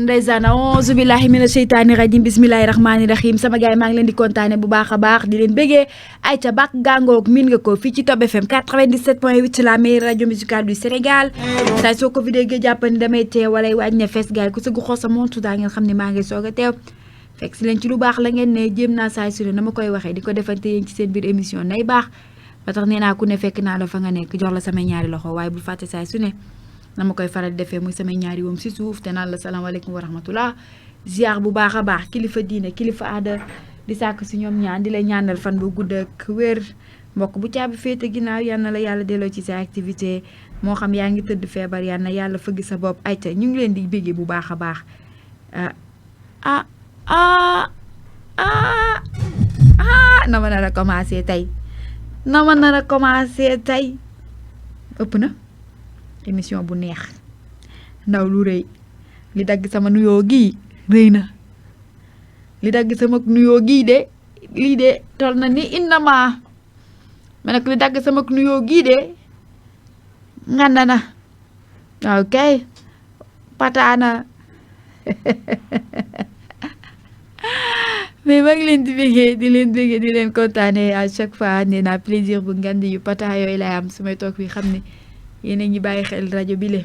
ndeysaan auzu billahi mina sheytaani rajim bismillahi rahmaani rahim sama gaay maa ngi leen di kontaane bu baax a baax di leen bëggee ay ca bak gàngoog min nga ko fii ci Top FM 97.8 la meilleure radio musicale du Sénégal tay soo ko fi déggee jàppani damay teew walay waaj ne fees gaay ku sëggu xool sa montu daa ngeen xam ne maa ngi soog a teew fekk si leen ci lu baax la ngeen ne jéem naa saay su ne na ma koy waxee di ko defante yéen ci seen biir émission nay baax ba tax nee naa ku ne fekk naa la fa nga nekk jox la samay ñaari loxo waaye bul fàtte saay su ne nama koy faral defee muy samay ñaari woom si suuf te naan la salaamaaleykum wa rahmatullah ziar bu baax a baax kilifa diine kilifa aada di sàkk si ñoom ñaan di lay ñaanal fan bu gudd ak wér mbokk bu caabi féete ginnaaw yal na la yàlla delloo ci sa activité moo xam yaa ngi tëdd feebar yal na yàlla fëgg sa bopp ayca ñu ngi leen di béggee bu baax a baax na ma nar a commencé tey ëpp na émission bu neex ndaw lu rëy li dagg sama nuyoo gii rëy na li dagg sama nuyoo gii de lii de tol na ni innama ma nag li dagg sama nuyoo gii de nganda na ok pataana mais maa ngi leen di bëggee di leen kontaane à chaque fois nee naa plaisir bu ngand yu pata yooyu lay am su may toog fi xam ne yéen a ngi bàyyi xel rajo bi le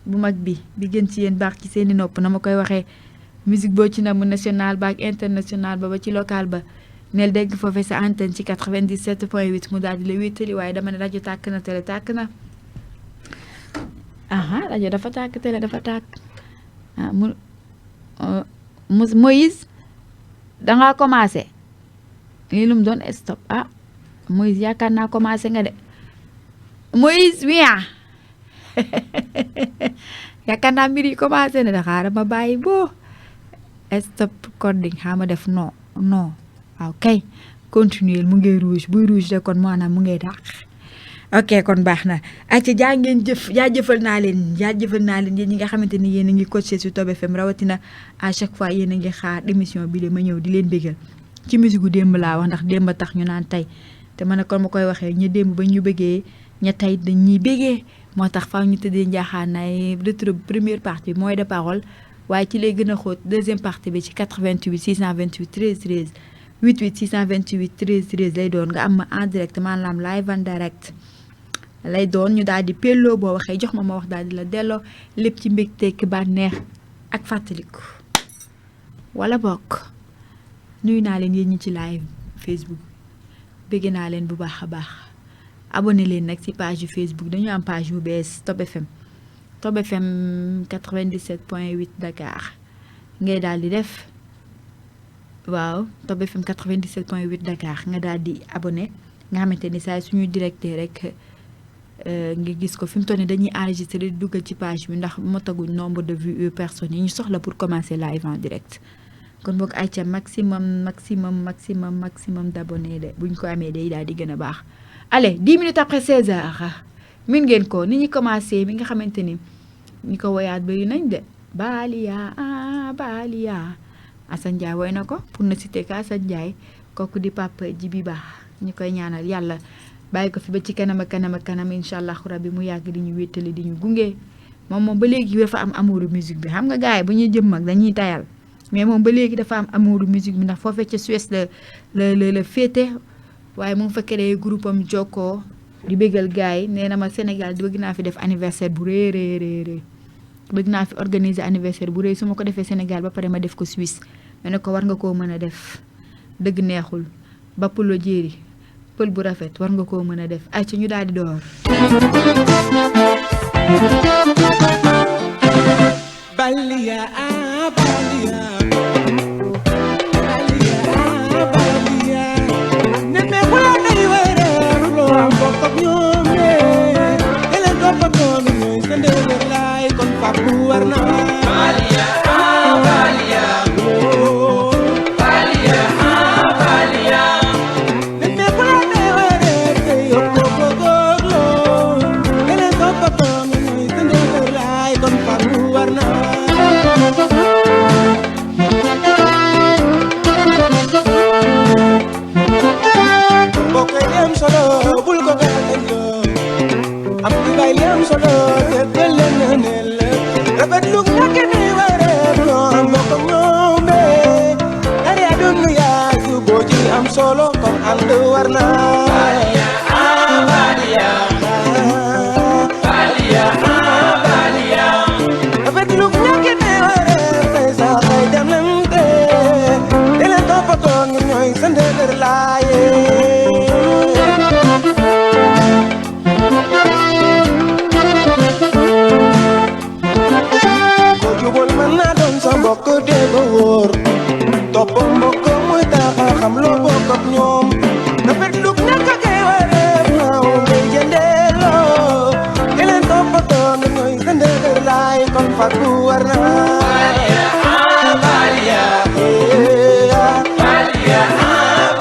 bu mag bi gën ci yéen baax ci seeni nopp na ma koy waxee musique boo ci na mu national ba ak international ba ci local ba neel dégg foofee sa antenne ci 97.8 mu daal di la wéttali waaye dama ne rajo tàkk na télé tàkk na rajo dafa tàkk télé dafa tàkk Moïse dangaa commencé lii lu mu doon stop Moïse yaakaar naa commencé nga de Moïse wiya yaakaar naa mbir yi commencé na da xaaral ma bàyyi boo stop recording xama def non ok continuer mu ngay rouge buy rouge de kon maanaam mu ngay dàq ok kon baax na ayca jaa ngeen jëf jaajëfal naa leen yéen ñi nga xamante ni yéen a ngi coaché sur Top FM rawatina à chaque fois yéen a ngi xaar émission bi de ma ñëw di leen bégal ci musique gu démb laa wax ndax démb tax ñu naan tey te man kon ma koy waxee ñu démb ba ñu bëggee ña tey dañuy bégee moo tax faaw ñu tëddee njaaxaanaay retro première partie bi mooy de parole waaye ci lay gën a xóot deuxième partie bi ci 88 628 13 13 88 628 13 13 lay doon nga am ma en direct maanaam live en direct lay doon ñu daal di pelloo boo waxee jox ma wax daal di la delloo lépp ci mbégteeg bànneex ak fàttaliku wala bokk nuyu naa leen yéen ñi ci live Facebook bégg naa leen bu baax a baax abonné leen nag ci page yu Facebook dañu am page yu bees Top FM 97.8 Dakar ngay daal di def waaw Top FM 97.8 Dakar nga daal di abonné nga xamante ni saa suñuy directé rek nga gis ko fi mu toll nii dañuy enregistré di duggal ci page bi ndax motaguñ nombre de vues personnes yi ñu soxla pour commencer live en direct kon boog ay ca maximum d'abonnés de buñ ko amee day daal di gën a baax. allez 10 minutes après 16 heures min ngeen ko ni ñu commencé mi nga xamante ni ñi ko woyaat bari nañ de Balia Assane Ndiaye woy na ko pour ne citer que Assane Ndiaye kooku di Papa Djibi Ba ñu koy ñaanal yàlla bàyyi ko fi ba ci kanam incha allah rabbi mu yàgg di ñu wéttali di ñu gunge moom ba léegi dafa am amouru musique bi xam nga gars yi bu ñuy jëm mag dañuy tayal mais moom ba léegi dafa am amouru musique bi ndax foofee ca Suisse la féete waaye mu ngi fa créé groupe am Jokkoo di bégal gars yi nee na ma Sénégal di bëgg naa fi def anniversaire bu rëy bëgg naa fi organiser anniversaire bu rëy su ma ko defee Sénégal ba pare ma def ko Suisse ma ne ko war nga koo mën a def dëgg neexul ba pulo jéeri pël bu rafet war nga koo mën a def ay ci ñu daal di door Balia neme kula nay were lo bokk ak ñoom ne elen ko fa doon ñoy sende lay kon fa bu war na Balia neme kula nay were te yo ko go lo elen ko fa doon ñoy sende lay kon fa bu war na solo bul ko gàllankoor am di bay li am solo te gëlën na ne la rafet lu nekk ni waree warna Balia Balia Balia Balia Avec lu ñake ne wara pesa ay jamante ele topato ñoy sandeur laaye ko jubol man na doon sa mbokk de ko wóor topp mbokk muy tax a xam loo bokk ak ñoom rafet lu ñàkk a kay wareef naaw ngay jëndeeloo di leen toppatoo nga ñooy sa ndëgër laay kon fàggu war na Balia Balia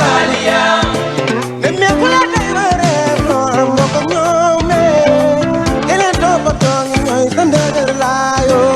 Balia nemmeeku la day wareef noo am mbokk ak ñoom di leen toppatoo nga ñooy sa ndëgër laayoo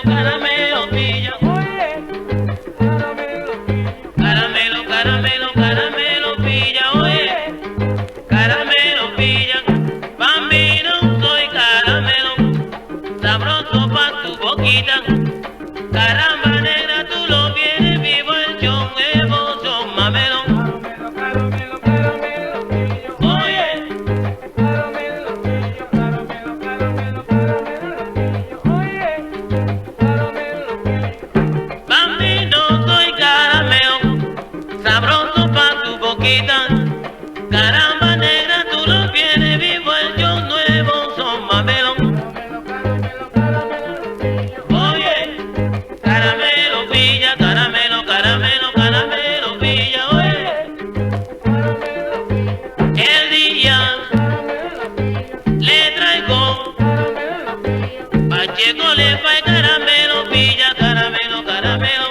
caramelo, pilla. Caramelo, caramelo, caramelo, pilla, oye. Caramelo, pilla. Bambino, soy caramelo. Sabroso pa' tu boquita. Caramba negra, tú lo vienes vivo, el chon nuevo, son mamelón. Oye. Bambino, soy caramelo, sabroso pa' tu boquita. Caramba negra, tú lo vienes vivo, el yo nuevo, son mamelón. Oye, caramelo, pilla, caramelo, caramelo, caramelo, pilla, oye. El día le traigo, Pacheco le fue caramelo, pilla, caramelo, caramelo.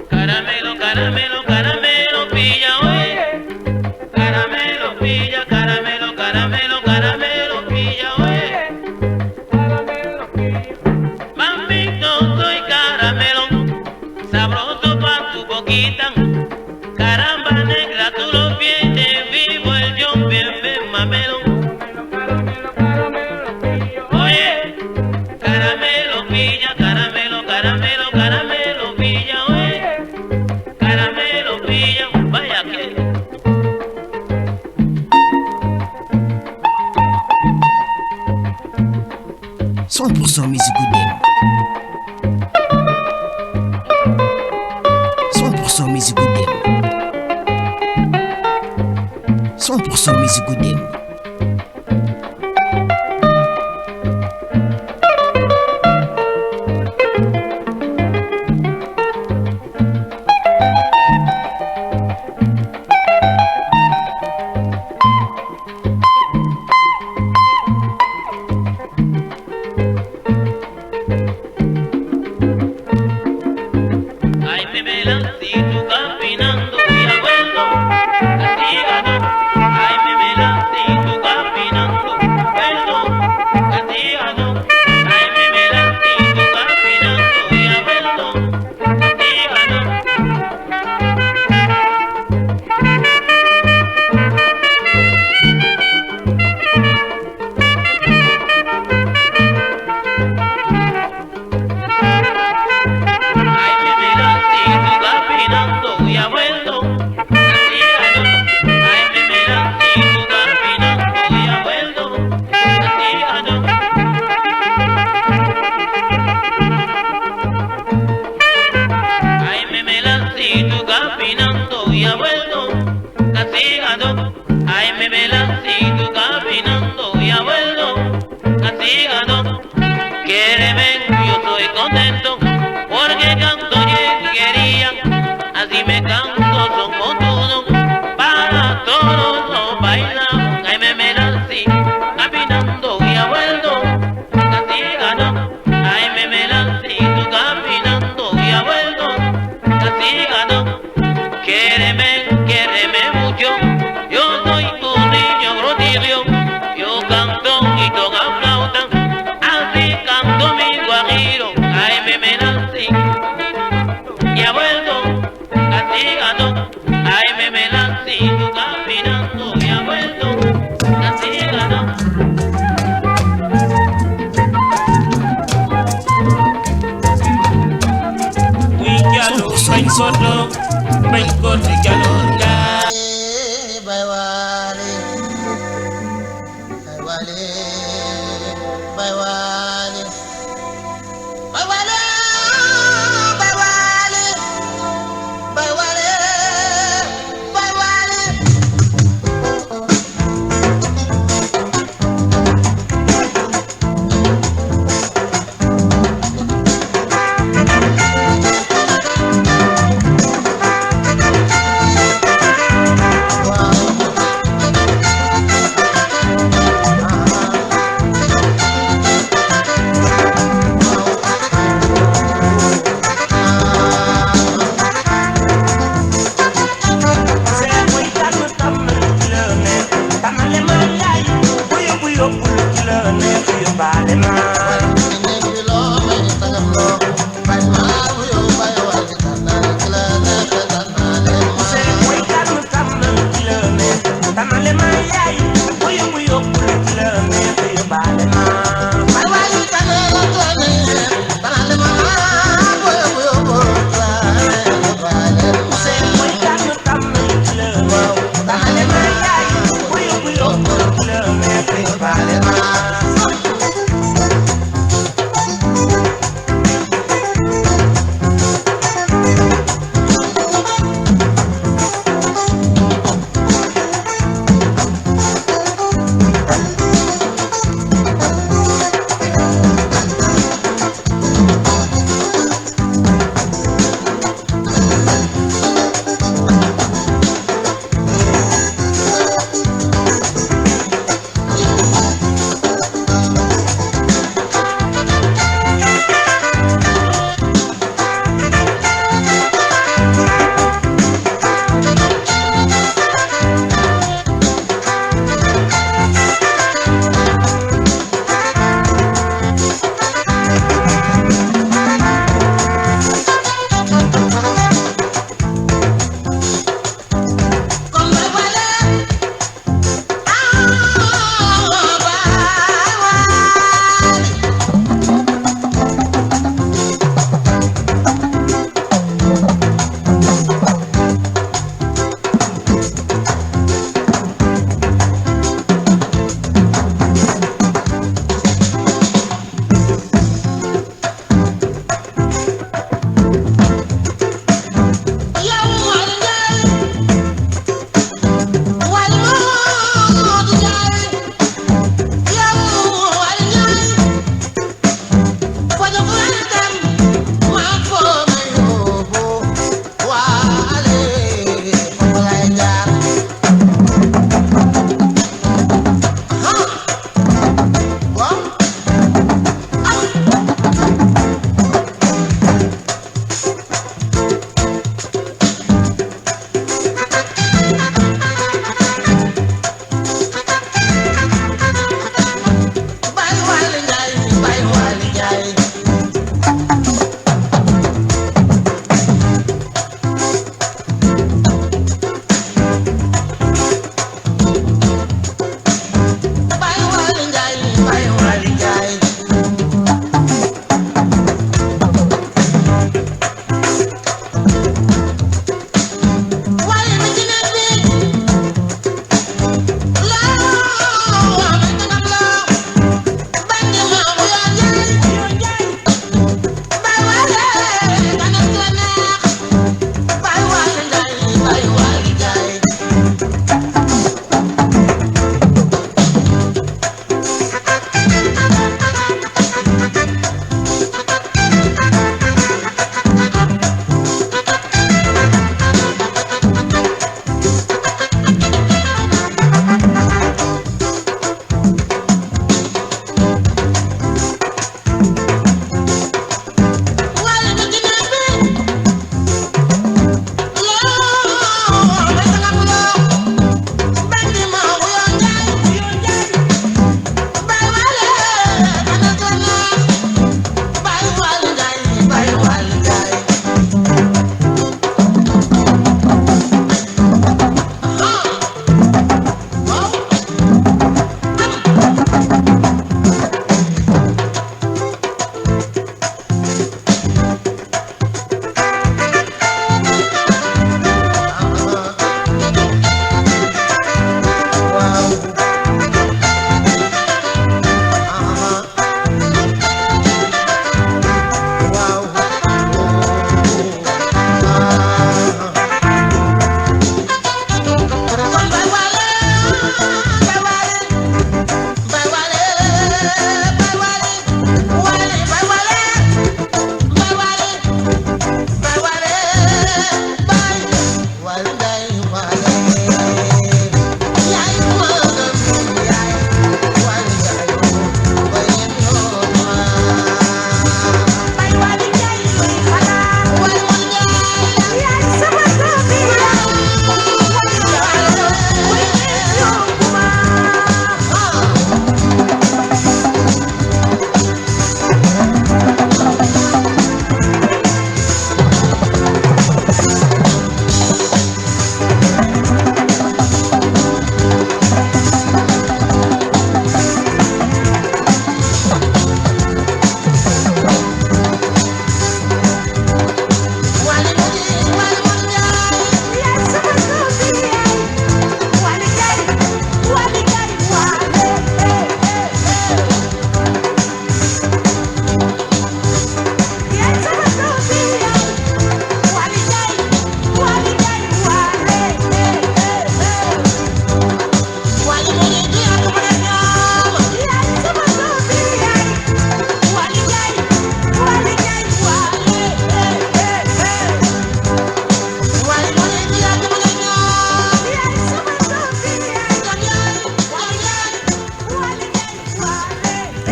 Caramelo, caramelo, caramelo, pilla, oye. Caramelo, pilla, caramelo, caramelo, caramelo, pilla, oye. Bambito, soy caramelo, sabroso pa' tu boquita. Caramba negra, tú lo vienes vivo, el yo bien mamelo. Oye, caramelo, pilla, caramelo, caramelo, caramelo, pilla, oye. Caramelo, pilla, vaya que. 100% musique Goudem. 100% musique Goudem. 100% musique Goudem. Ay, me velan si tú caminando y abuelo, castigado. Ay, me velan si tú caminando, abuelo, castigado. Ay, me velan si tú caminando y abuelo, castigado. Ay, me velan si tú caminando y abuelo, castigado. Ay, me velan si tú caminando y abuelo, castigado. Ay, me velan si tú caminando y abuelo, castigado. Ay, me velan si tú caminando y abuelo, castigado. Quiereme, yo soy contento, porque canto y quería, así me canto, son todos, para todos los bailamos. Ay, me velan si caminando y abuelo, castigado. Ay, me velan si tú caminando y abuelo, castigado. Quiereme, quiereme mucho, yo soy tu niño grotillo, yo canto y toco flauta, así canto mi guajiro. Ay, me velan si y abuelo, castigado. Ay, me velan si tú caminando y abuelo, castigado. Bañ ko di jaloon nga Bay Wally, Bay Wally, Bay Wally, Bay Wally, Bay Wally, Bay Wally, Bay Wally.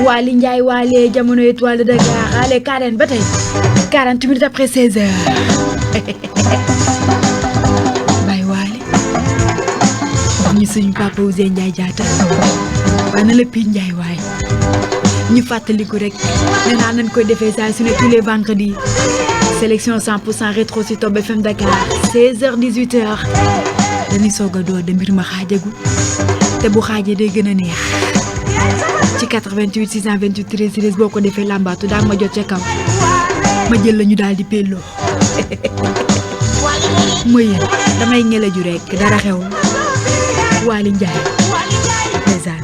Waly Ndiaye Waly jamono étoile de Dakar allez Karen ba tey 40 minutes après 16h Baye Waly ñu suñu papa Ousseyn Ndiaye Diatta waaye na la Pire Ndiaye waay ñu fàttaliku rek nee naa nañ koy defee saa su ne tous les vendredis sélection 100% rétro ci Top FM Dakar 16h 18h dañuy soog a door de mbir ma xaajagul te bu xaajee day gën a neex ci 88 628 13 13 boo ko defee làmbaatu daa ma jot ca kaw ma jël la ñu daal di pelloo mooy yéen damay ñelaju rek dara xew Waly Ndiaye ndeysaan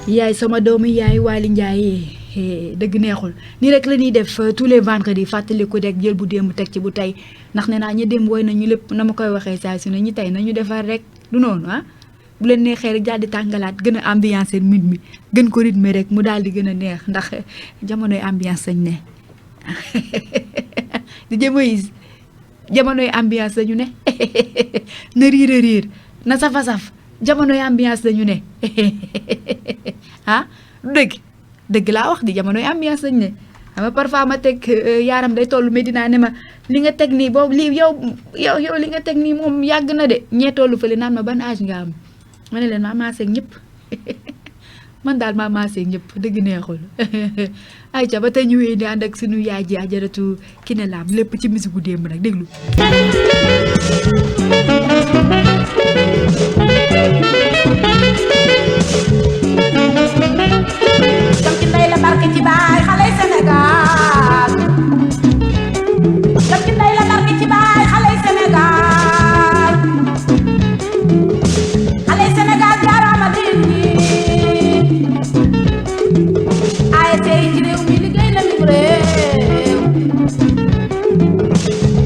yaay sama doomu yaay Waly Ndiaye dëgg neexul nii rek la ñuy def tous les vendredis fàttaliku rek jël bu démb teg ci bu tey ndax nee naa ñi démb woy nañu lépp na ma koy waxee saa su ne ñi tey nañu defar rek du noonu ah bu leen neexee rek daal di tàngalaat gën a ambiance mbir mi gën ko rythme rek mu daal di gën a neex ndax jamonoy ambiance sañ ne di jëmoyis jamonoy ambiance lañu ne na riir a riir na safa saf jamonoy ambiance lañu ne ah dëgg laa wax di jamonoy ambiance lañu ne xam nga parfois ma teg yaaram day toll Medina ne ma li nga teg nii boobu lii yow li nga teg nii moom yàgg na de ñee tollu fële naan ma ban âge nga am ma ne leen maa maaseeg ñëpp man daal maa maaseeg ñëpp dëgg neexul ay ca ba tey ñu wéy di ànd ak suñu yaay ji ajaratu Kiné Lam lépp ci musique gu démb nag déglu ci ndey la barke ci baay xale Sénégal ci ndey la barke ci baay xale Sénégal xale Sénégal jaaraama din ñi ay tey ci réew mi liggéey na mi réew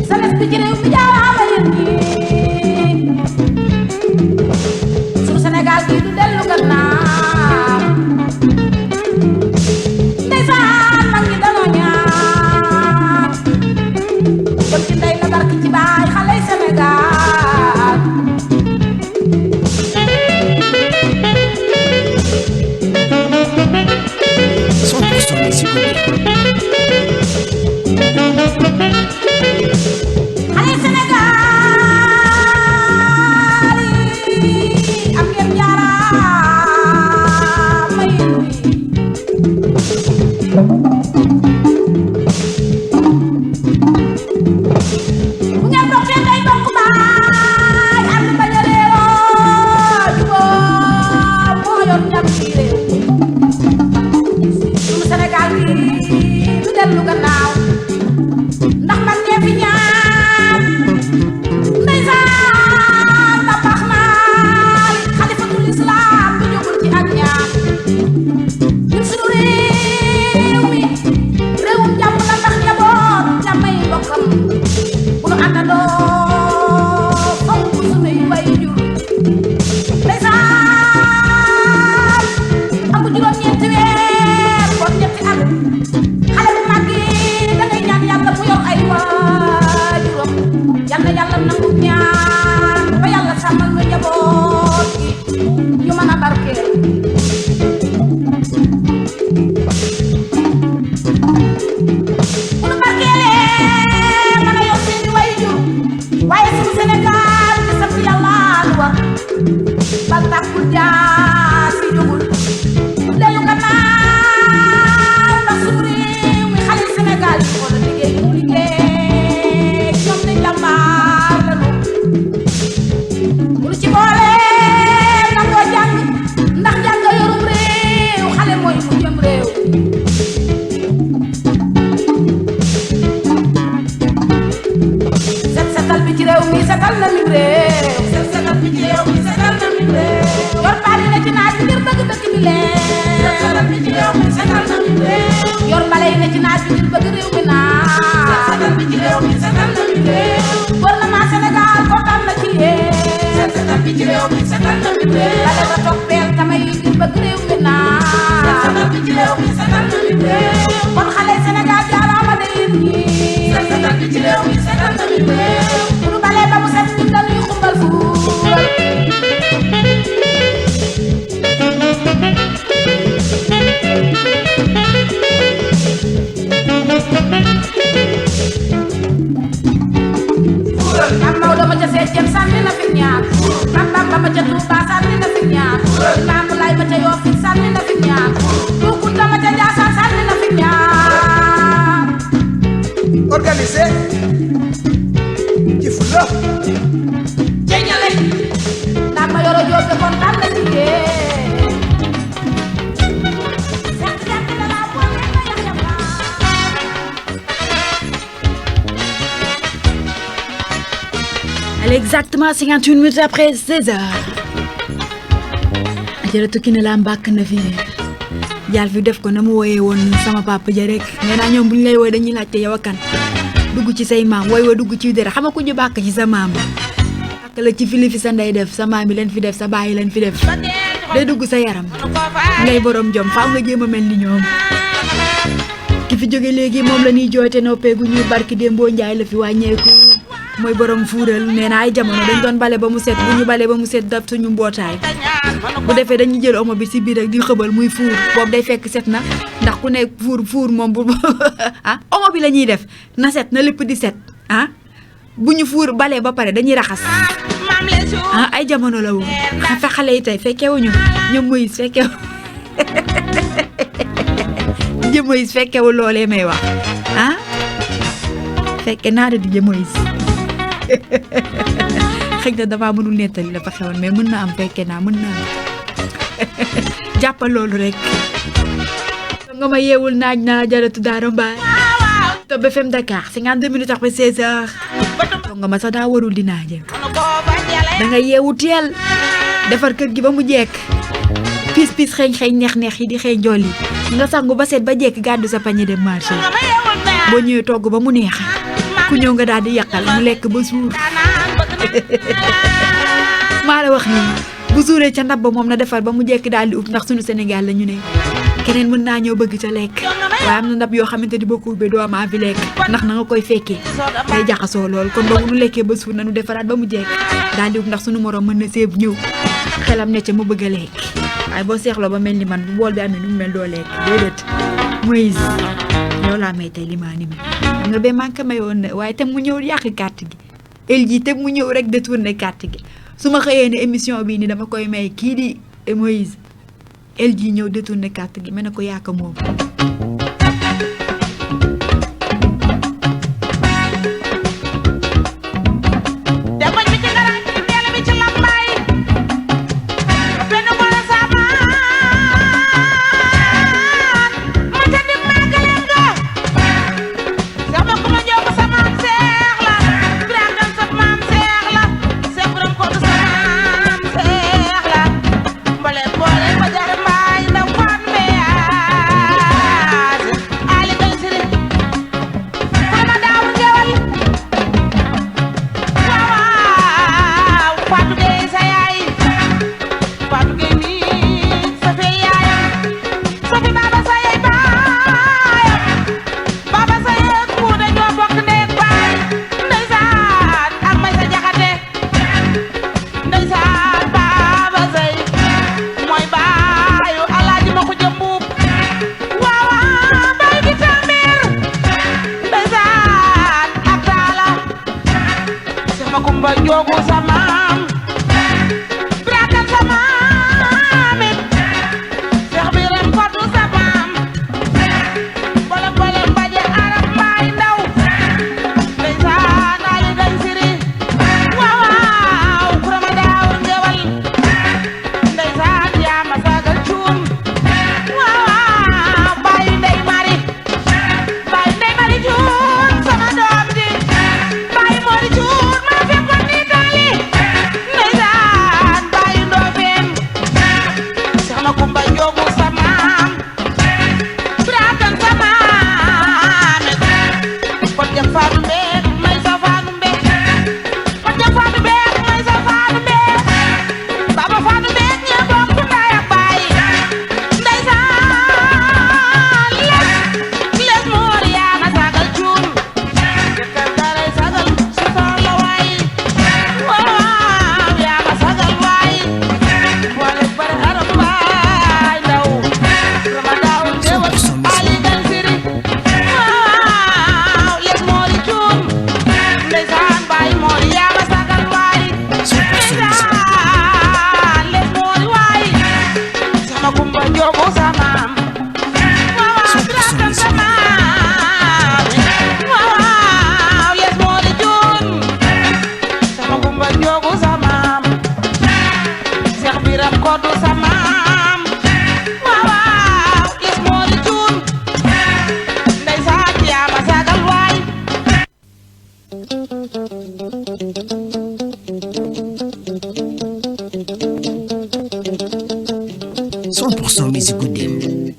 sanes bi ci réew mi jaaraama din ñi suñu Sénégal gi du dellu gannaaw setal bi ci réew mi setal na mi réew yor bale yi ne ci naaj bi bëgg réew mi naa setal bi ci réew mi setal na mi réew gouvernement Sénégal kontaan na ci yéen setal bi ci réew mi setal na mi réew bale ba toppeel tamay yi bëgg réew mi naa setal bi ci réew mi setal na mi réew kon xale Sénégal jaaraama de yéen ñi setal bi ci réew mi setal na mi réew pour bale ba mu set ñu dal yu xumbal fuul Mam Maodo ma ca Seejem sànni na fi ñaar Mam Bamba ma ca Tuuba sànni na fi ñaar Imaamu Laay ma ca Yoof sànni na fi ñaar Buur Kunta ma ca Njaasaan sànni na fi ñaar Organisé ci fulla jeñale ndax ma yoro Jóob de kontaan na ci yéen Elle est exactement 58 minutes après 16h. Ajaratu Kiné Lam bàkk na fi jaal fi def ko na mu woyee woon sama papa ja rek nee naa ñoom bu ñu lay woy dañuy laajte yow a kan dugg ci say maam woy wa dugg ci dara xam nga ku ñu bàkk ci sa maam bàkk la ci fili fi sa ndey def sa maam yi leen fi def sa baay yi leen fi def day dugg sa yaram ngay borom jom faaw nga jéem a mel ni ñoom ki fi jóge léegi moom la ñuy jooyte noppeegu ñu barki Dembo Njaay la fi wàññeeku mooy borom fuural nee na ay jamono dañ doon bale ba mu set bu ñu bale ba mu set dab suñu mbootaay bu defee dañuy jël omo bi si biir rek di xëbal muy fuur boobu day fekk set na ndax ku nekk fuur moom bu ah omo bi la ñuy def na set na lépp di set ah bu ñu fuur balee ba pare dañuy raxas ah ay jamono la woon fe xale yi tey fekkewuñu ñoom Moïse fekkew jë Moïse fekkewu loolee may wax ah fekke naa de di jë Moïse xëy na damaa mënul nettali la fa xewoon mais mën na am fekke naa mën naa am jàppal loolu rek nga ma yeewul naaj naa Jaratu Daara Mbaay Top FM Dakar 52 minutes après 16h nga ma sax daa warul di naaje da nga yeewu teel defar kër gi ba mu jekk pis xeeñ neex yi di xeeñ jolli nga sangu ba set ba jekk gàddu sa pañe dem marché boo ñëwee togg ba mu neex ku ñëw nga daal di yàqal mu lekk ba suur maa la wax nii bu suuree ca ndab ba moom na defar ba mu jekk daal di ub ndax suñu Sénégal la ñu ne keneen mën naa ñëw bëgg ca lekk waaye am na ndab yoo xamante ni boo ko ubbee doo am envie lekk ndax na nga koy fekkee day jaxasoo lool kon ba nu lekkee ba suur na nu defaraat ba mu jekk daal di ub ndax suñu morom mën na seeb ñëw xelam ne ca mu bëgg a lekk waaye boo seexloo ba mel ni man bu bool bi amee nu mu mel doo lekk déedéet Moïse yow laa may tey li maa ni mi xam nga ba manqué mayoon na waaye te mu ñëw yàq carte gi el ji te mu ñëw rek détourné carte gi su ma xëyee ne émission bii ni dama koy may kii di Moïse el ji ñëw détourné carte gi mel ne ko yaaka moom Kumba Njogu du sa maam waaw waaw yes moo di cuun ndeysaan yaa ma sagal waay 100% musique Goudem.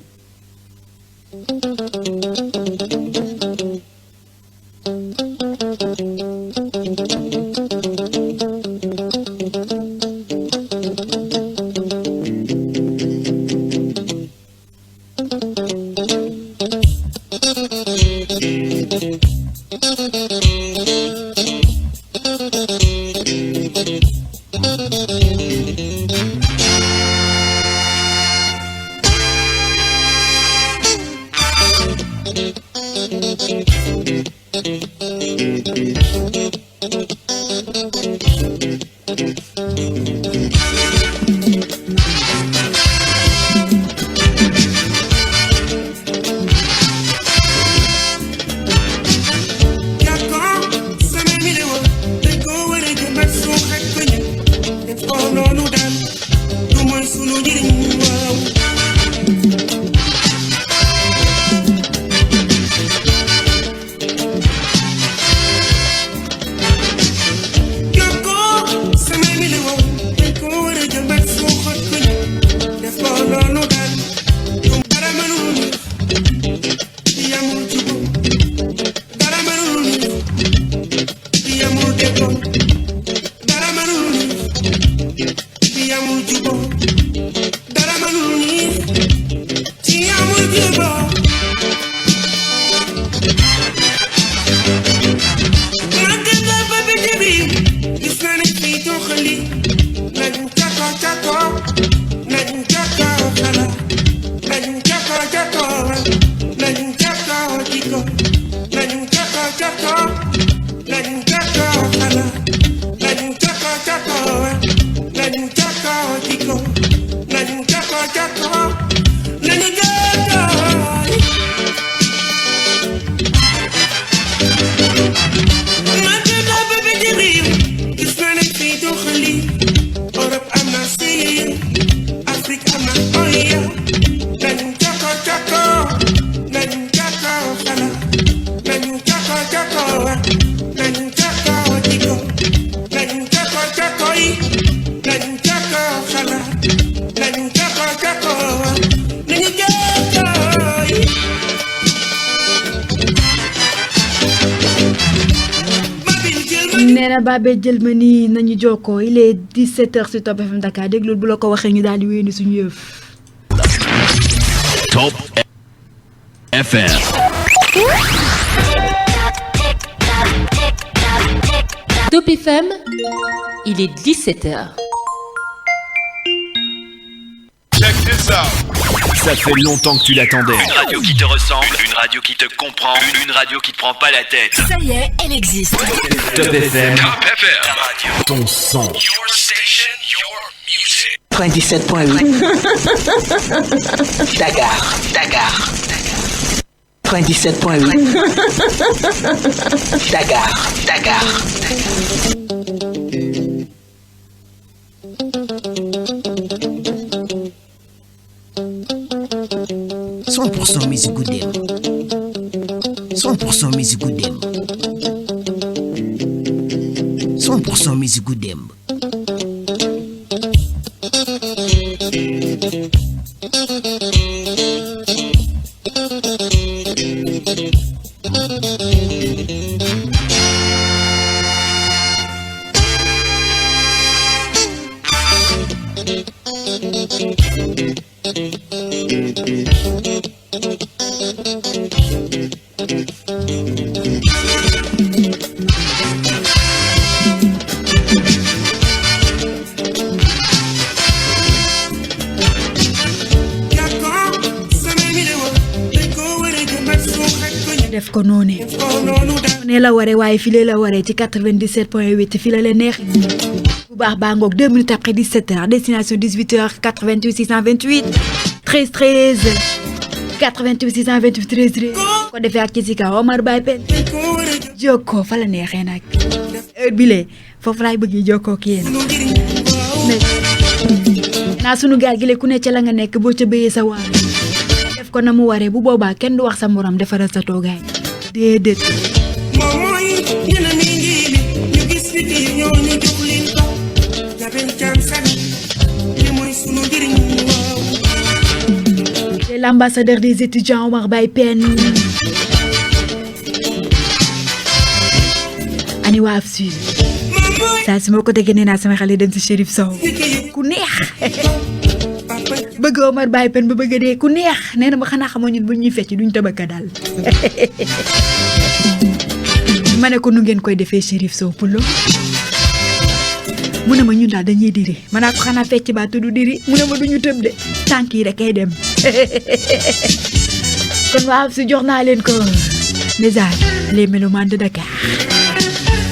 neena Babé jël ma nii nañu jokkoo il est 17h sur Top FM Dakar déglul bu la ko waxee ñu daal di wéy ni suñu yëf. Top FM. Top FM, il est 17h. Check this out. Ça fait longtemps que tu l'attendais. Une radio qui te ressemble, une radio qui te comprend, une radio qui te prend pas la tête. Ça y est, elle existe. Top FM. Top FM. Ta radio. Ton son. Your station, your music. 97.8. Dakar. 97.8. Dakar. 100% musique Goudem. 100% musique Goudem. 100% musique Goudem. def ko noné ne la waré waaye file la waré ci 97.8 fi la leen neex bu baax baa ngoog 2 minutes après 17h destination 18h 88 628 13 13 88 628 13 13 ko defee ak ci kaw Omar Baye Pen jokko fa la neexee nag heure bile foofu laay bëgg jokkoo ak yéen naa sunu gaal gi le ku ne ca la nga nekk boo ca béyee sa waar def ko na mu waree bu boobaa kenn du wax sa morom defaral sa toogaay déedéet mooy ñenn ñi ngi ñu gis nit yi ñoo ñu jox leen ko jabel jam sani li mooy sunu njëriñ waaw c'est l'ambassadeur des étudiants Omar Baye Pen ani waa AFSU saa si moo ko déggee nee naa sama xale dem si Chérif Sow ku neex bëgg Omar Baye Pen ba bëgg dee ku neex nee na ma xanaa xamoo ñun bu ñuy fecc duñ tabaka daal ma ne ko nu ngeen koy defee Chérif Sow pulo mu ne ma ñun daal dañuy diri ma naa ko xanaa fecc ba tudd diri mu ne ma duñu tëb de tànk yi rek ay dem kon waa AFSU jox naa leen ko message les mélomanes de Dakar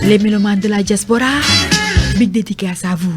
les mélomanes de la diaspora, big dédicace à vous.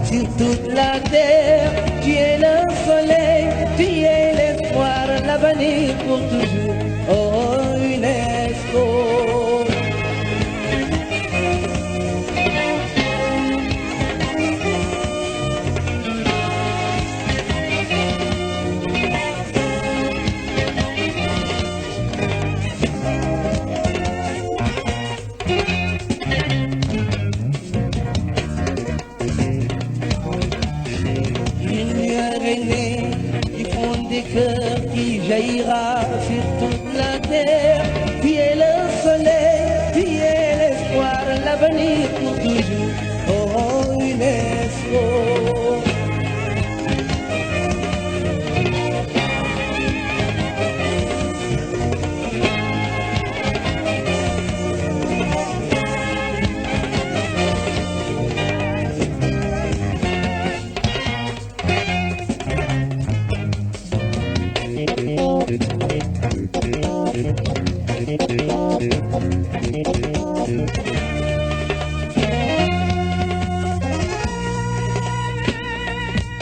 Sur toute la terre, tu es le soleil, tu es l'espoir, l'avenir pour toujours. Oh, UNESCO. cœur qui jaillira sur toute la terre. Tu es le soleil, tu es l'espoir, l'avenir pour toujours. Oh, UNESCO.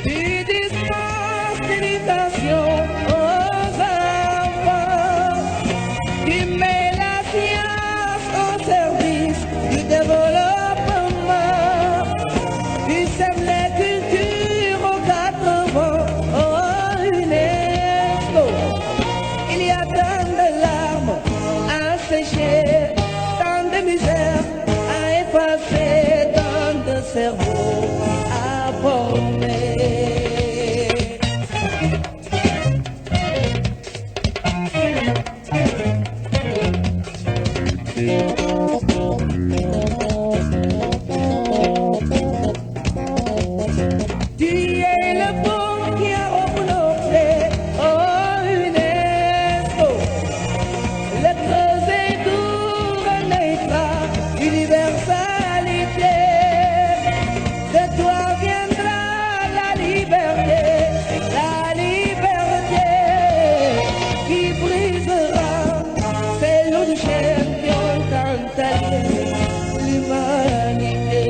Tu dispenses l'éducation aux enfants, tu mets la science au service du développement, tu sèmes les cultures aux 4 vents. Oh, UNESCO, il y a tant de larmes à sécher, tant de misère à effacer, tant de cerveaux à former. Tu es le pont qui a remonté, oh UNESCO, le creuset d'où renaîtra l'universalité. De toi viendra la liberté qui brisera ces lourdes chaînes qui ont entaillé l'humanité.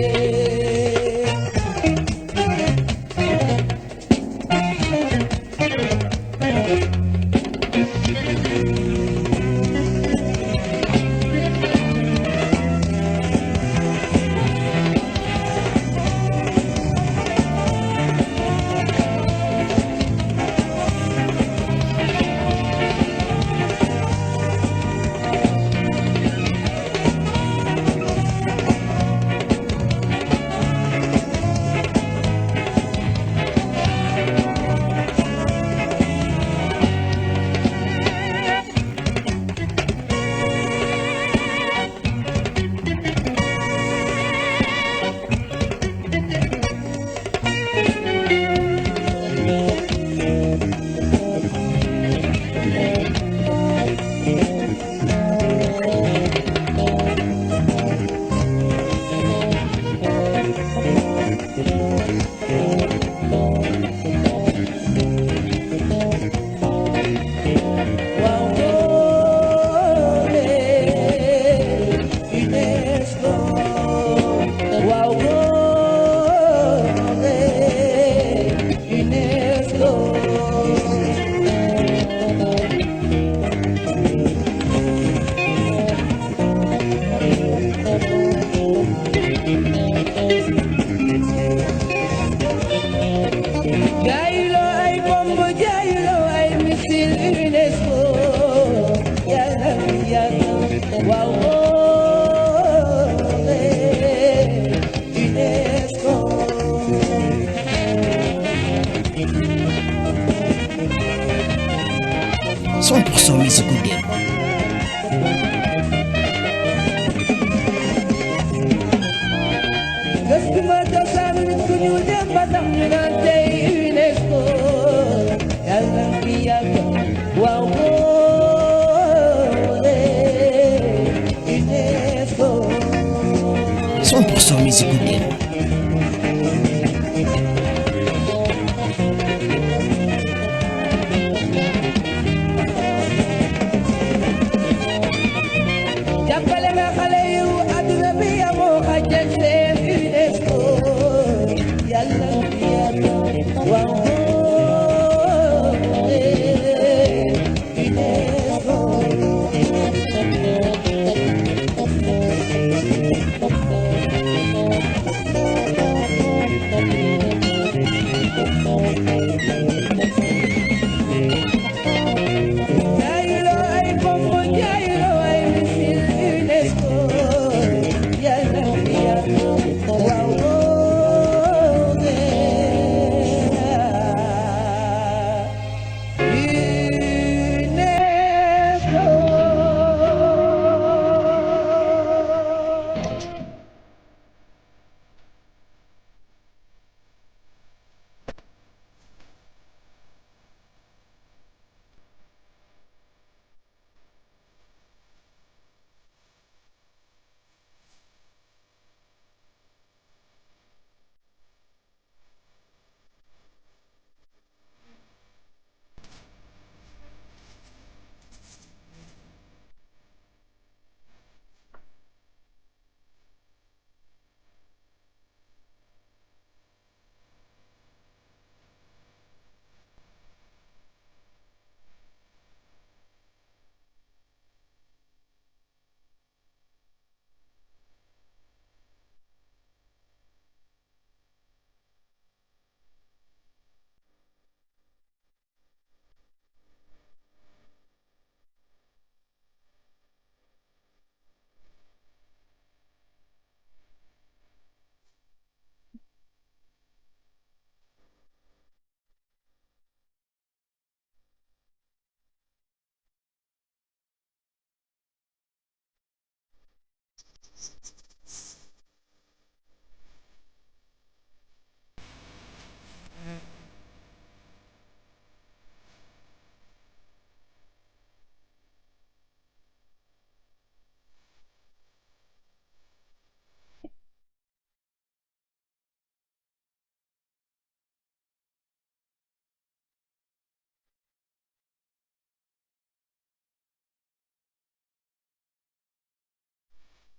Music Good Demo. Gëstuma cosaan nit ku ñu dem ba tax ñu naan tey UNESCO yàlla na fi yàgg waaw boole UNESCO 100% Music Good Demo. jàppale nga xale yu àdduna bi amoo xajal seen UNESCO yàlla na fi yàgg waaw boole UNESCO.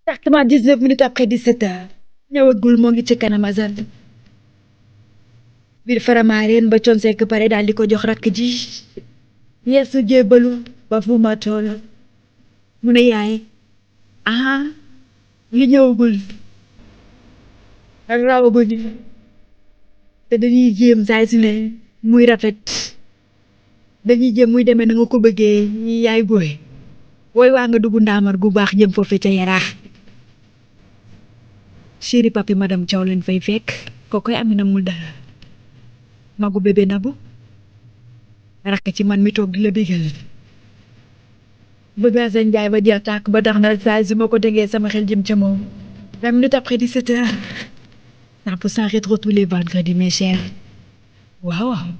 Exactement 19 minutes après 17h. ñëwagul moo ngi ci kanam Assane. biir Faramareen ba Thione Seck pare daal di ko jox rakk ji. yeesu jébbalu ba fu ma toll. mu ne yaay. ngi ñëwagul. ak rawaguñu. te dañuy jéem saa su ne muy rafet. dañuy jéem muy demee na nga ko bëggee yaay booy. wooy waa nga dugg ndaamar gu baax jëm foofu ca Yaraax. chéri papi madame Thiaw leen fay fekk kookoy Amina mul dara magu bébé Nabou rakk ci man mi toog di la bégal bëgg naa seen jaay ba jeex tàkk ba tax na saa su ma ko tegee sama xel jëm ca moom 20 minutes après 17h 100% rétro tous les vendredis mes chers waaw waaw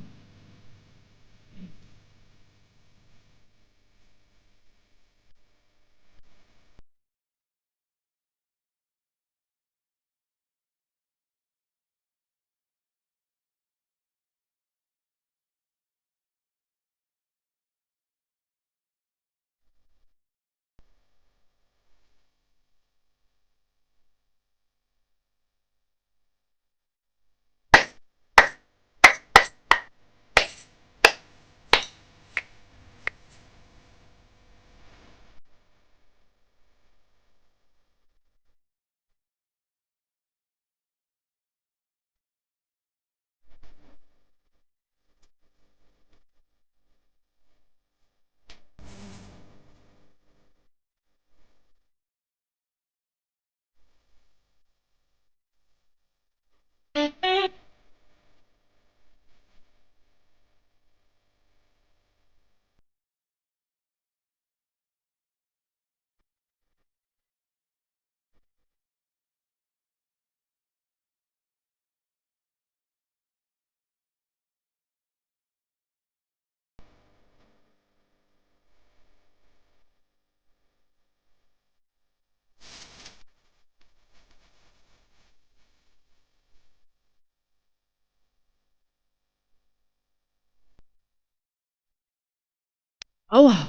waaw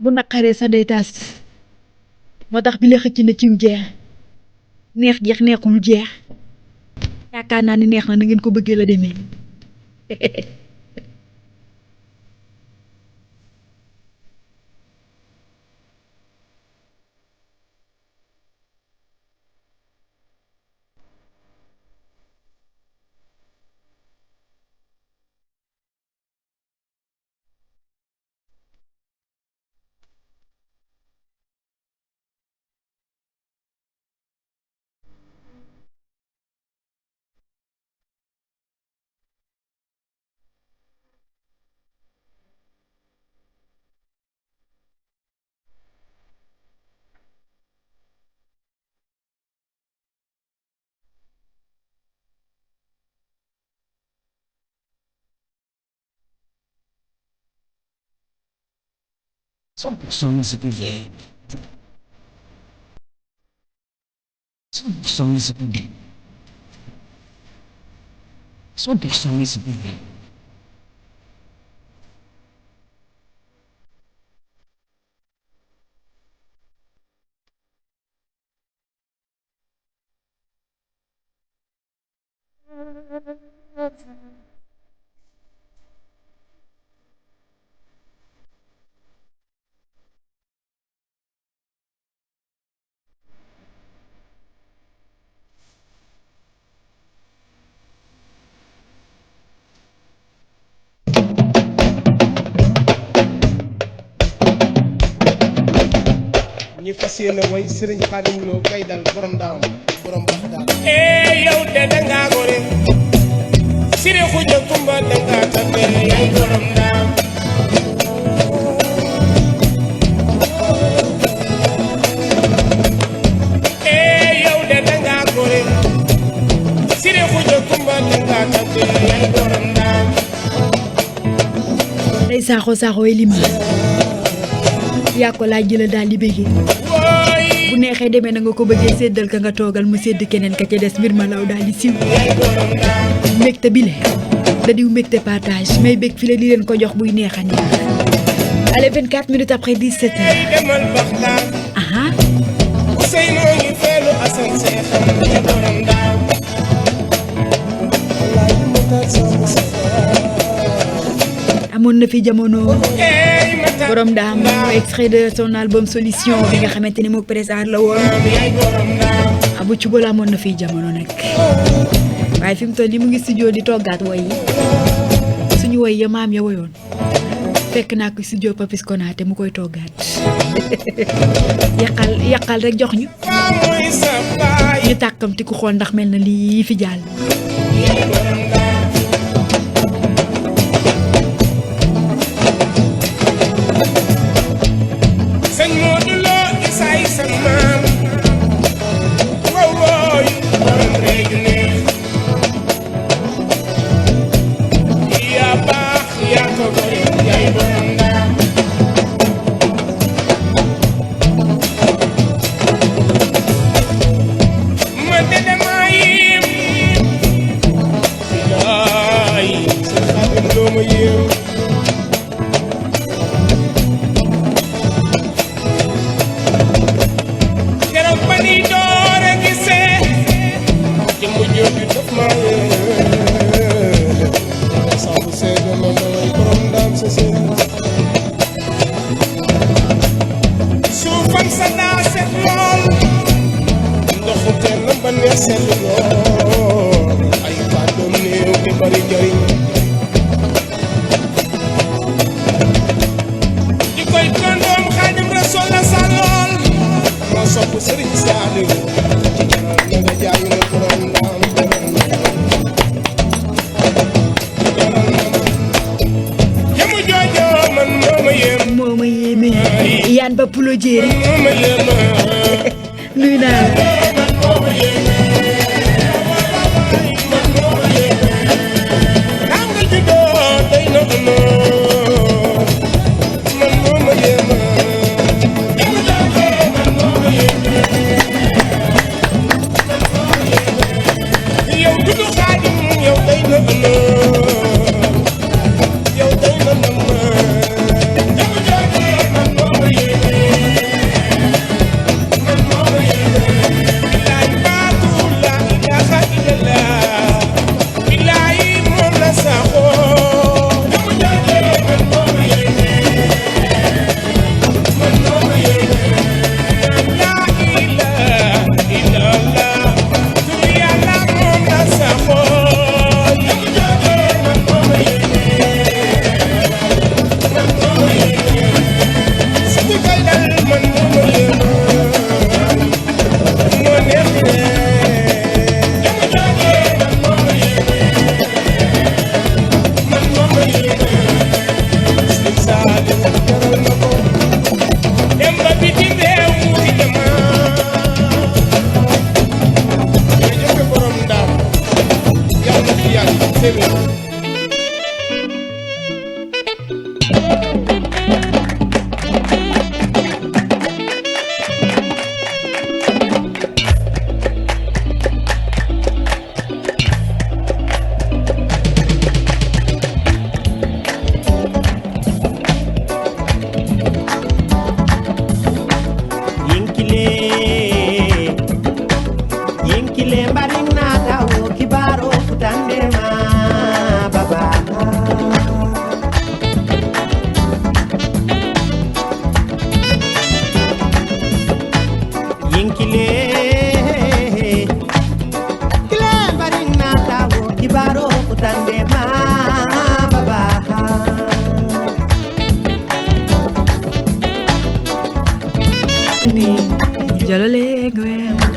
bu naqaree sa day tas moo tax bi la xëcc na cim jeex neex jeex neexul jeex yaakaar naa ni neex na ngeen ko bëggee la demee Son musique vieille. Son musique vieille. Son musique vieille. ñi fas yéene way sëriñ Xaadim Lo kay dal borom daam borom baax daal yow de danga gore sire xuja kumba danga tabe yaay borom daam saxo elima yaa ko laa jëla daal di bëggee bu neexee demee na nga ko bëggee séddal ka nga toogal mu sédd keneen ka ca des mbir ma law daal di siw mbégte bi le da diw mbégte partage may bég fi la di leen ko jox buy neex a neex allez 24 minutes après 17 heures aha amoon na fi jamono borom daam extrait de son album Solution bi nga xamante ni moom présent la woon abu ci bola amoon na fi jamono nag waaye fi mu toll nii mu ngi studio di toggaat woy yi suñu woy ya maam ya woyoon fekk naa ko studio Papis Konaté mu koy toggaat yàqal rek jox ñu tàkkamti ku xool ndax mel na lii fi jàll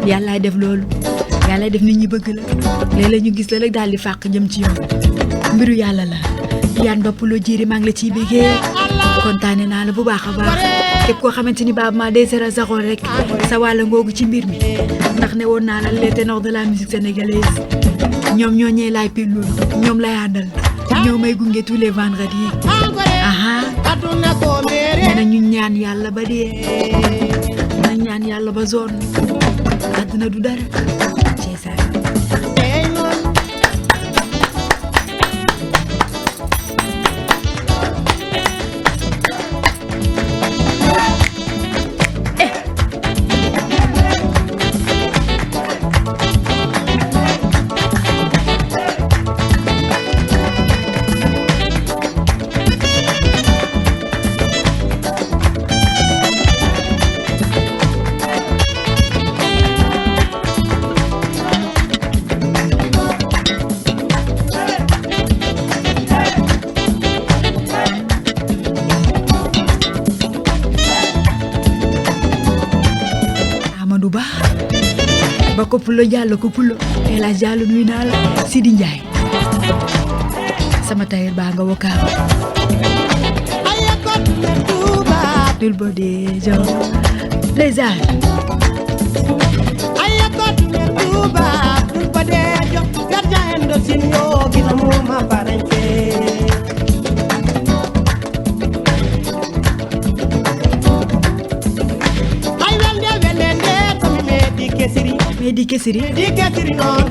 yàllaay def loolu yàllaay def nit ñi bëgg la léeg-léeg ñu gis la rek daal di fàq jëm ci yoon mbiru yàlla la yaan bopp loo jiiri maa ngi la ciy bégee kontaane naa la bu baax a baax képp koo xamante ni baab maa day sera saxoon rek sa wàlla ngoogu ci mbir mi ndax ne woon naa la les ténors de la musique sénégalaise ñoom ñoo ñee laay pil loolu ñoom lay àndal ñëw may gunge tous les vendredis nee ñu ñaan yàlla ba dee na ñaan yàlla ba zone àdduna du dara ci sa ko pulo jallo ko pulo El Hadj Diallo nuyu naa la Sidi Ndiaye sama tailleur baa nga wokaaw dul bo de jo les arts ayakot me tuba dul bo de jo gadja endo sinyo gina mo ma parenke ay wende to me di kesiri non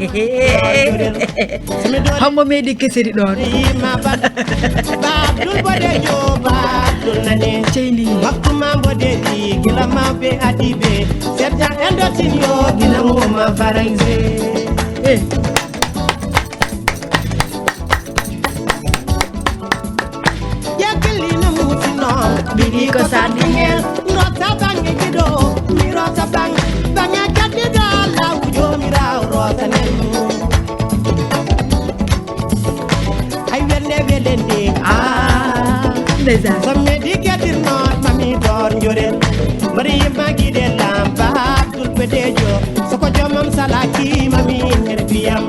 hammo medi kesiri don ma ba dul bo de jo ba dul nane ceyli waktu mambo de di gila mambe adibe serja endo sinyo gina mo ma parenke bidi ko sandingel rota bangi gido mi rota bangi banya kadida la ujo mi ra rota nen ay welende leza samme di ketir not mami dor njorel mari magi de lamba tul pedejo soko jomam salaki mami nerbiam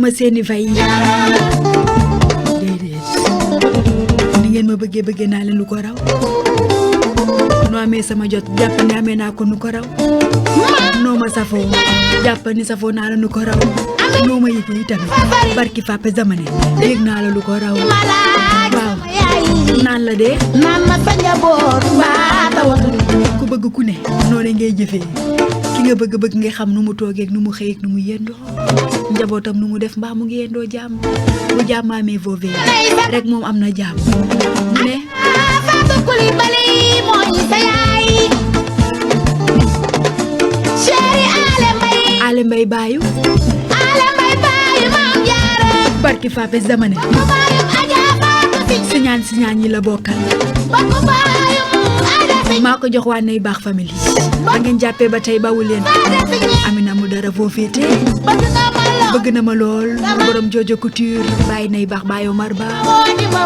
ma seeni fay déedéet ni ngeen ma bëggee naa leen lu ko raw no amee sama jot jàpp ne amee naa ko nu ko raw noo ma safoo jàpp ni safoo naa la nu ko raw noo ma yëgee itam barki Fapé Zamane yëg naa la lu ko raw waaw naan la de naan ma sa njaboot mbaa tawatu ku bëgg ku ne noonu ngay jëfee ki nga bëgg nga xam nu mu toogee ak nu mu xëy ak nu mu yendoo njabootam nu mu def mbaa mu ngi yendoo jàmm bu jàmmaamee voove rek moom am na jàmm ne Fatou Coulibaly mooy sa yaay chéri Ale Mbaye baayu maam jaara barki Fapé Zamane siñaan ñi la bokkal maa ko jox waa nay baax famille ba ngeen jàppee ba tey bawu leen Amina mu dara foo féete bëgg na ma lool borom Jojo Couture bàyyi nay baax bàyyi Omar Ba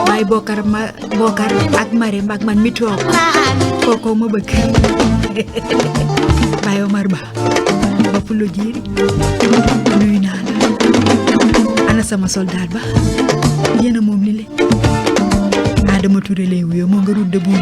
bàyyi Bokar ak Marème ak man mi toog kookoo ma bëgg bàyyi Omar Ba pulo jiiri nuyu naa la ana sama soldat ba yéena moom li le Adama Touré lay wuyoo moo nga rudde buur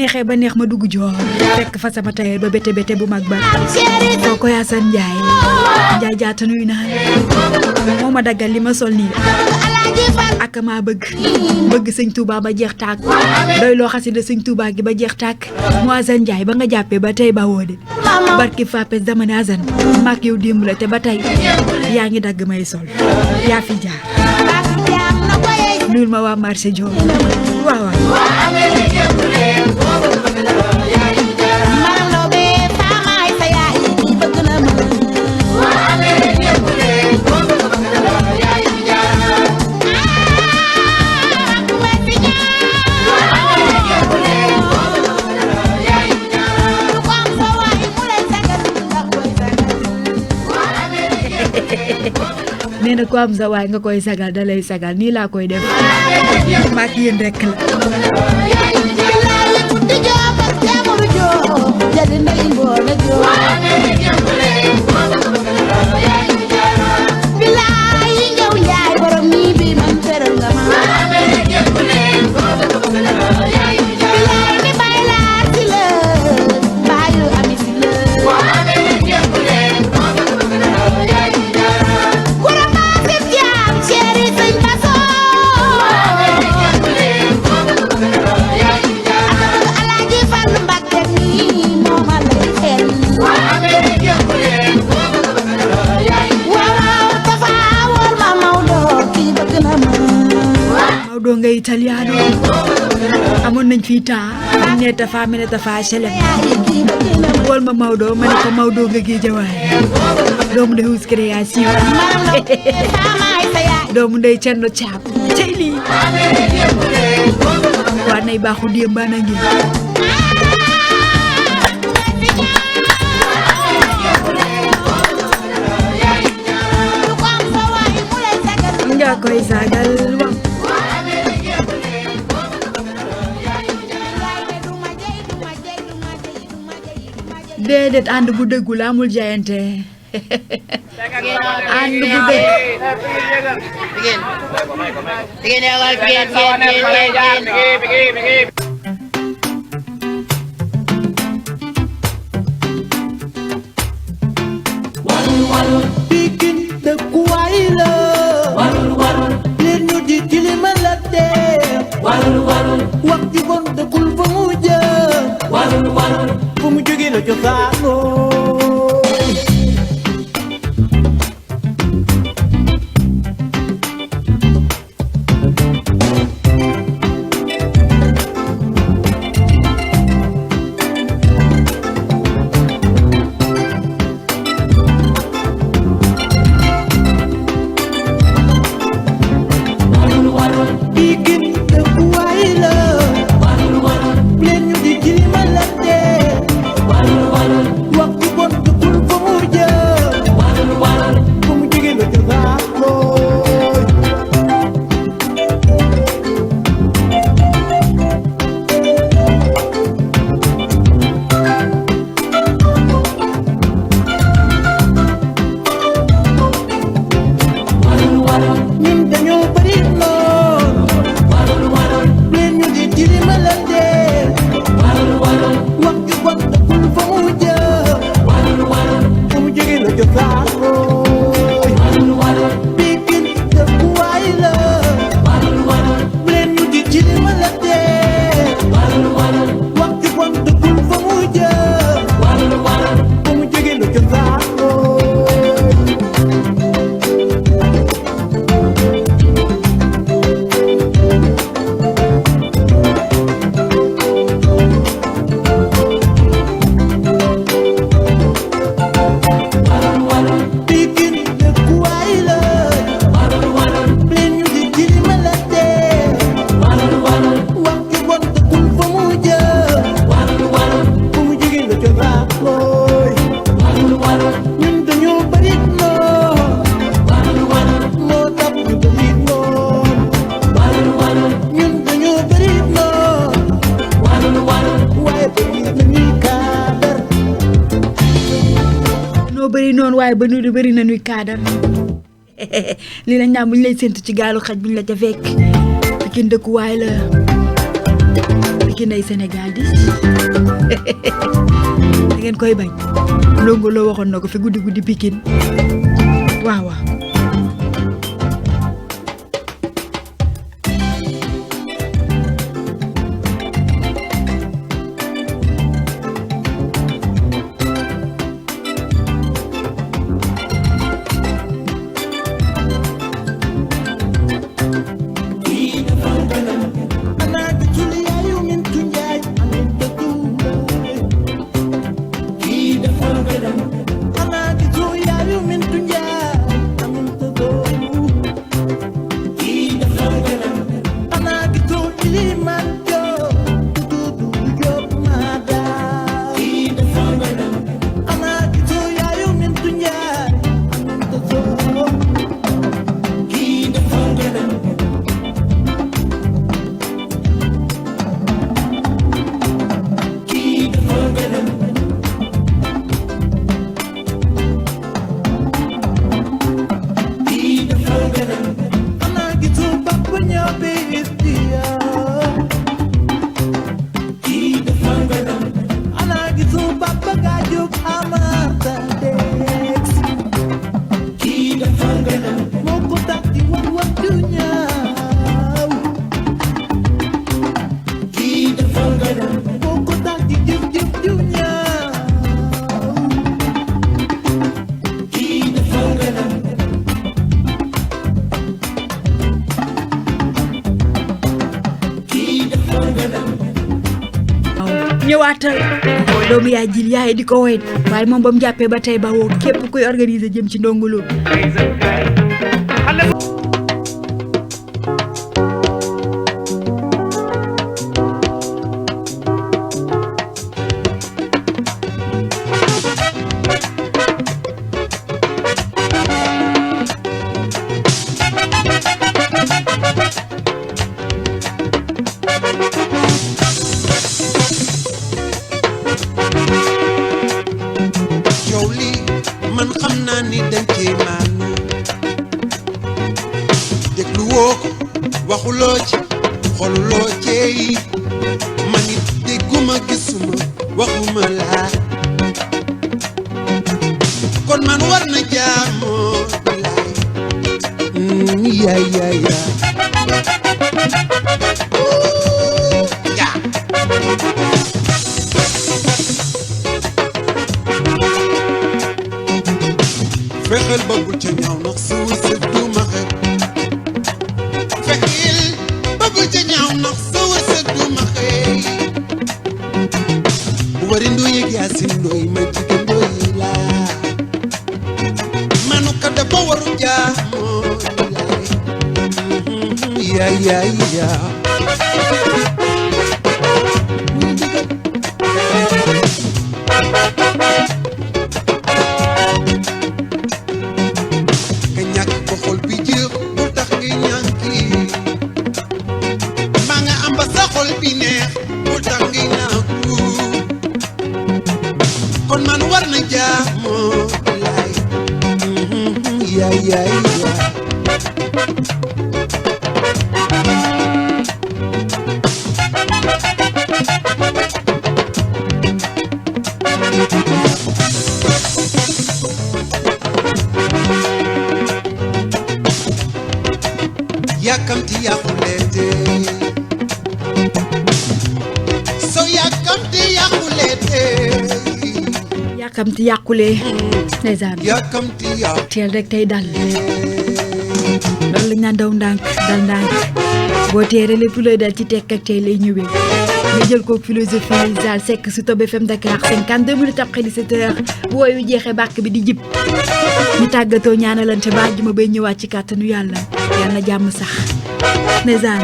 neexee ba neex ma dugg joor fekk fa sama tayer ba bete bu mag ba ko Yaasan Njaay jaata nuyu naa moo ma daggal li ma sol nii ak ma bëgg sëñ Touba ba jeex tàkk doy loo xasida sëñ Touba gi ba jeex tàkk moo Asan Njaay ba nga jàppee ba tey ba woode barki Fapes zamane Asan maak yow démb la te ba tey yaa ngi dagg may sol yaa fi jaar nuyul ma waa marché Diop waaw nee na ko am sa waay nga koy sagal da lay sagal nii laa koy def maak yéen rek la Maodo nga italiano amoon nañ fi taa ne Tafa mel ne Tafa Chelem wol ma Maodo ma ne ko Maodo nga Géejawaay doomu ndey Hous création doomu ndey Cerno Caab cey lii waa nay baaxu démb baa na ngi nga koy sagal wax déedéet ànd bu dëggu la amul jaayante ànd bu dëgg Pikin dëkkuwaay la leen ñu di tilima la dee wax ji bon dëkkul fa mu jëm fu mu jóge la cosaanoo noonu waaye ba nu bëri na nuy kaadar li la ñaan buñ lay séntu ci gaalu xaj buñ la ca fekk Pikine dëkkuwaay la Pikine ay Sénégal di da ngeen koy bañ Ndongo Lo waxoon na ko fi guddi guddi Pikine waaw waaw ñëwaatal doomu yaay jil yaay di ko woy waaye moom ba mu jàppee ba tey ba woo képp kuy organiser jëm ci Ndongo Lo fexeel ba bul ca ñaaw ndax sa wërsëg du ma xeeb fexeel ba bul ca ñaaw ndax sa wërsëg du ma xeeb bu wari ndoy yëg Yaasin Ndoy ma jigéen ndoy laa manu ka dafa waru jaamoo laay yaa yakamti yakulete so yakamti yakulete yakamti yakule ndeysaan yakamti ya teel rek tey dal loolu la ñaan daw ndànk dal ndànk boo teere lépp looy dal ci tekk ak tey lay ñëwee nga jël ko philosophie Zal Seck su Top FM Dakar 52 minutes après 17h bu woy wi jeexee bàkk bi di jib ñu tàggatoo ñaanalante ba àjjuma bay ñëwaat ci kàttanu yàlla yàlla na jàmm sax ndeysaan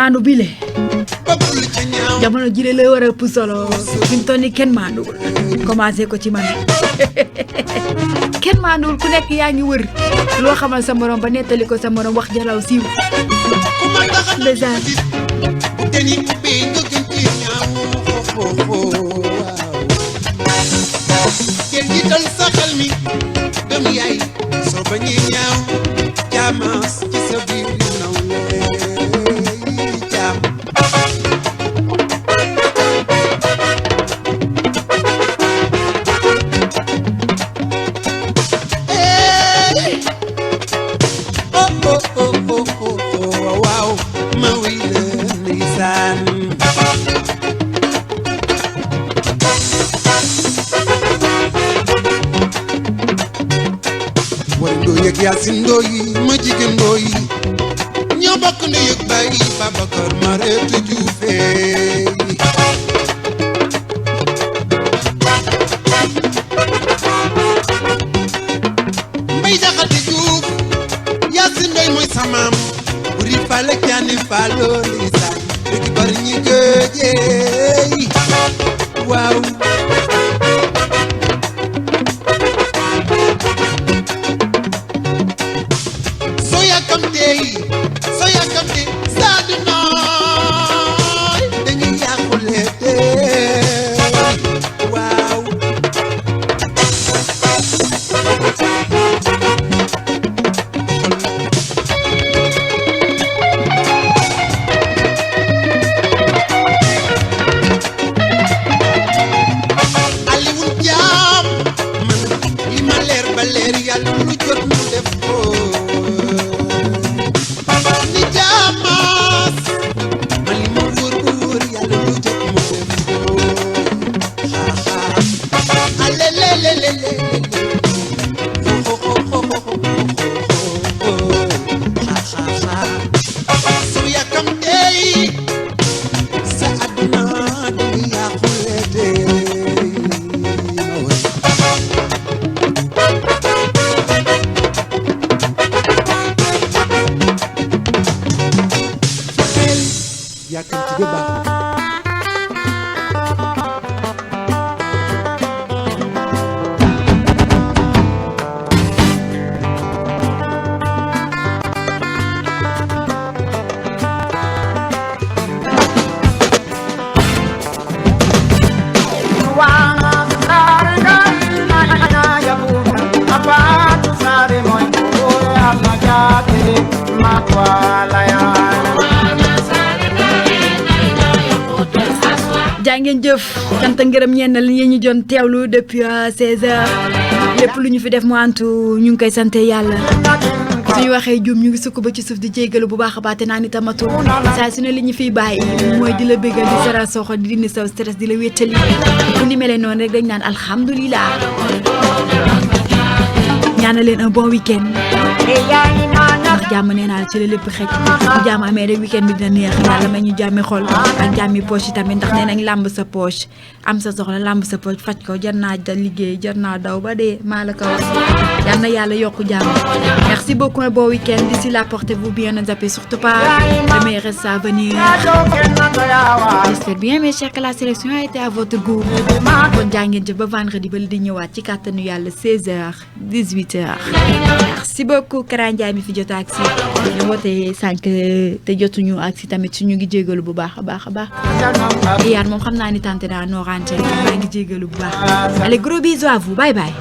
maandu bile jamono jile la war a ëpp solo fi mu toll nii kenn maanduwul commencé ko ci man kenn maanduwul ku nekk yaa ngi wër loo xamal sa morom ba nettali ko sa morom wax jalaw siiw ndeysaan kenn jiital sa xel mi dem yaay soo bañee ñaaw jaamas ci sa biir naw lay jaam waaw ma wuy la ndeysaan yëg Yaasin Ndoye ma jigéen Ndoye ñoo bokk ne yëg bàyyi Babacar Marete Dioufé Mbay Jaxate Diouf Yaasin Ndoye mooy sa maam buri fale caani faloo ndeysaan dëgg bari ñi gëjeey waaw so yakamte sadu noy dañuy yàqulete waaw Aliou Jaam man li ma leer ba leer yàlla lu jot mu def ko jàngeen jëf cant ngërëm ñenn li ñu doon teewlu depuis 16h lépp lu ñu fi def mu antu ñu ngi koy sante yàlla suñu waxee juum ñu ngi sukk ba ci suuf di jéggalu bu baax a baax te naa ni tamatu saa su ne li ñu fiy bàyyi mooy di la bégal di saral soxo di dindi saw stress di la wéttali bu ni melee noonu rek dañ naan alhamdulilah ñaanal leen un bon week-end ndax jàmm nee naa ci la lépp xëj bu jàmm amee rek week-end bi dina neex yàlla may ñu jàmmi xol ak jàmmi poche yi tamit ndax nee nañ làmb sa poche am sa soxla làmb sa poche faj ko jar naa da liggéey jar naa daw ba dee maa la ko wax yal na yàlla yokku jàmm merci beaucoup un bon week-end d'ici là portez-vous bien ne zappez surtout pas le meilleur reste à venir j'espère bien mes chers que la sélection a été à votre goût kon jàngeen jëf ba vendredi ba li di ñëwaat ci kàttanu yàlla 16h 18h merci beaucoup Kara Ndiaye mi fi jot ak si ñu woote sànq te jotuñu ak si tamit suñu ngi jégalu bu baax a baax a baax yaar moom xam naa ni tante daa noo rante maa ngi jégalu bu baax allez gros bisous à vous bye bye